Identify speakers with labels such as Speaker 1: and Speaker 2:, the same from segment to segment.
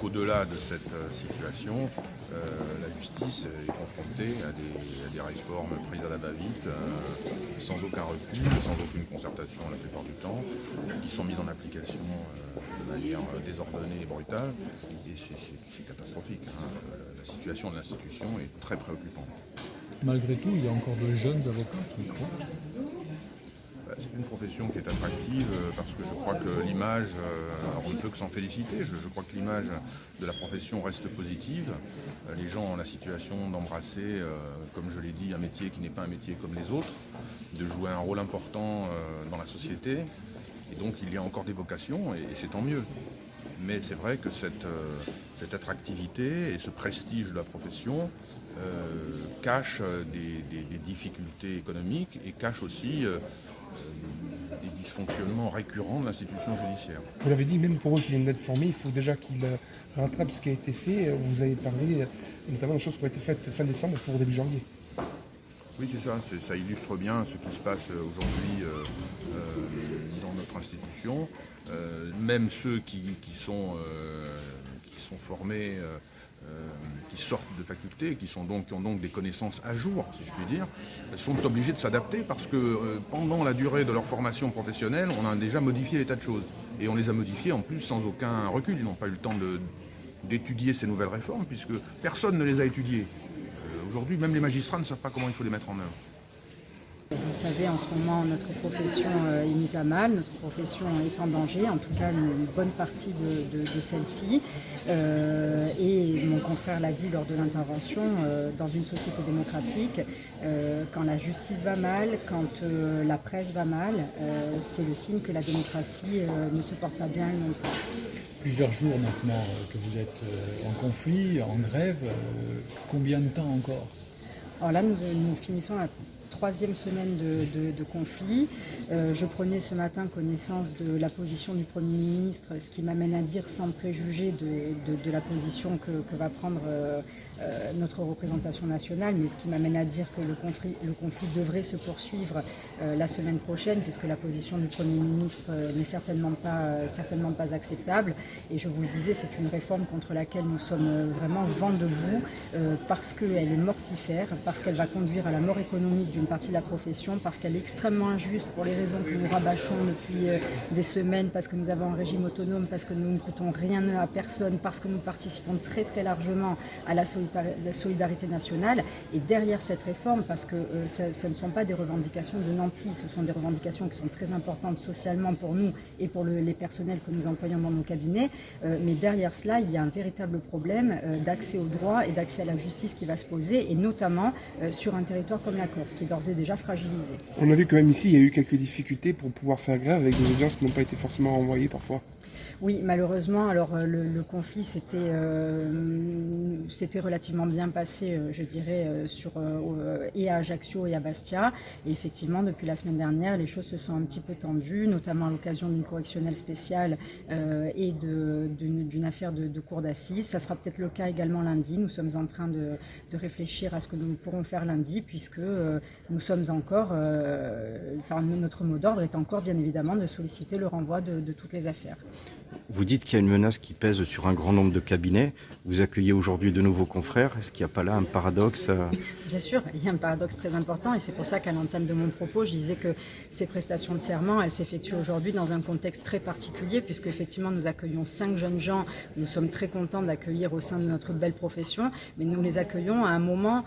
Speaker 1: qu'au-delà de cette situation, la justice est confrontée à des réformes prises à la va-vite, sans aucun recul, sans aucune concertation la plupart du temps, qui sont mises en application de manière désordonnée et brutale. Et c'est catastrophique. La situation de l'institution est très préoccupante.
Speaker 2: Malgré tout, il y a encore de jeunes avocats qui y croient.
Speaker 1: C'est une profession qui est attractive parce que je crois que l'image, on ne peut que s'en féliciter, je crois que l'image de la profession reste positive. Les gens ont la situation d'embrasser, comme je l'ai dit, un métier qui n'est pas un métier comme les autres, de jouer un rôle important dans la société. Et donc il y a encore des vocations et c'est tant mieux. Mais c'est vrai que cette attractivité et ce prestige de la profession cachent des difficultés économiques et cachent aussi des dysfonctionnements récurrents de l'institution judiciaire.
Speaker 3: Vous l'avez dit, même pour eux qui viennent d'être formés, il faut déjà qu'ils rattrapent ce qui a été fait. Vous avez parlé notamment des choses qui ont été faites fin décembre pour début janvier.
Speaker 1: Oui, c'est ça. Ça illustre bien ce qui se passe aujourd'hui dans notre institution. Même ceux qui sont formés, qui sortent de faculté, qui ont donc des connaissances à jour, si je puis dire, sont obligés de s'adapter parce que pendant la durée de leur formation professionnelle, on a déjà modifié des tas de choses. Et on les a modifiées en plus sans aucun recul. Ils n'ont pas eu le temps d'étudier ces nouvelles réformes puisque personne ne les a étudiées. Aujourd'hui, même les magistrats ne savent pas comment il faut les mettre en œuvre.
Speaker 4: Vous savez, en ce moment, notre profession est mise à mal, notre profession est en danger, en tout cas une bonne partie de celle-ci. Et mon confrère l'a dit lors de l'intervention, dans une société démocratique, quand la justice va mal, quand la presse va mal, c'est le signe que la démocratie ne se porte pas bien non plus.
Speaker 2: Plusieurs jours maintenant que vous êtes en conflit, en grève, combien de temps encore ?
Speaker 4: Alors là, nous finissons la troisième semaine de conflit. Je prenais ce matin connaissance de la position du Premier ministre, ce qui m'amène à dire, sans préjuger de la position que va prendre notre représentation nationale, mais ce qui m'amène à dire que le conflit devrait se poursuivre la semaine prochaine, puisque la position du Premier ministre n'est certainement pas acceptable. Et je vous le disais, c'est une réforme contre laquelle nous sommes vraiment vent debout, parce qu'elle est mortifère, parce qu'elle va conduire à la mort économique d'une partie de la profession, parce qu'elle est extrêmement injuste pour les raisons que nous rabâchons depuis des semaines, parce que nous avons un régime autonome, parce que nous ne coûtons rien à personne, parce que nous participons très très largement à la solidarité nationale. Et derrière cette réforme, parce que ce ne sont pas des revendications de nantis, ce sont des revendications qui sont très importantes socialement pour nous et pour les personnels que nous employons dans nos cabinets, mais derrière cela, il y a un véritable problème d'accès au droit et d'accès à la justice qui va se poser, et notamment sur un territoire comme la Corse, qui est d'ores et déjà fragilisé.
Speaker 3: On a vu que même ici, il y a eu quelques difficultés pour pouvoir faire grève avec des audiences qui n'ont pas été forcément renvoyées parfois.
Speaker 4: Oui, malheureusement, alors le conflit s'était relativement bien passé, je dirais, et à Ajaccio et à Bastia. Et effectivement, depuis la semaine dernière, les choses se sont un petit peu tendues, notamment à l'occasion d'une correctionnelle spéciale et d'une affaire de cour d'assises. Ça sera peut-être le cas également lundi. Nous sommes en train de réfléchir à ce que nous pourrons faire lundi, puisque nous sommes encore, notre mot d'ordre est encore bien évidemment de solliciter le renvoi de toutes les affaires.
Speaker 5: Vous dites qu'il y a une menace qui pèse sur un grand nombre de cabinets. Vous accueillez aujourd'hui de nouveaux confrères. Est-ce qu'il n'y a pas là un paradoxe
Speaker 4: Bien sûr, il y a un paradoxe très important, et c'est pour ça qu'à l'entame de mon propos, je disais que ces prestations de serment, elles s'effectuent aujourd'hui dans un contexte très particulier, puisque effectivement nous accueillons 5 jeunes gens. Nous sommes très contents d'accueillir au sein de notre belle profession, mais nous les accueillons à un moment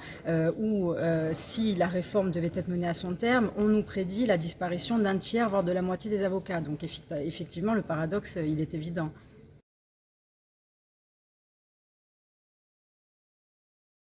Speaker 4: où, si la réforme devait être menée à son terme, on nous prédit la disparition d'un tiers, voire de la moitié des avocats. Donc effectivement, le paradoxe, il est évident.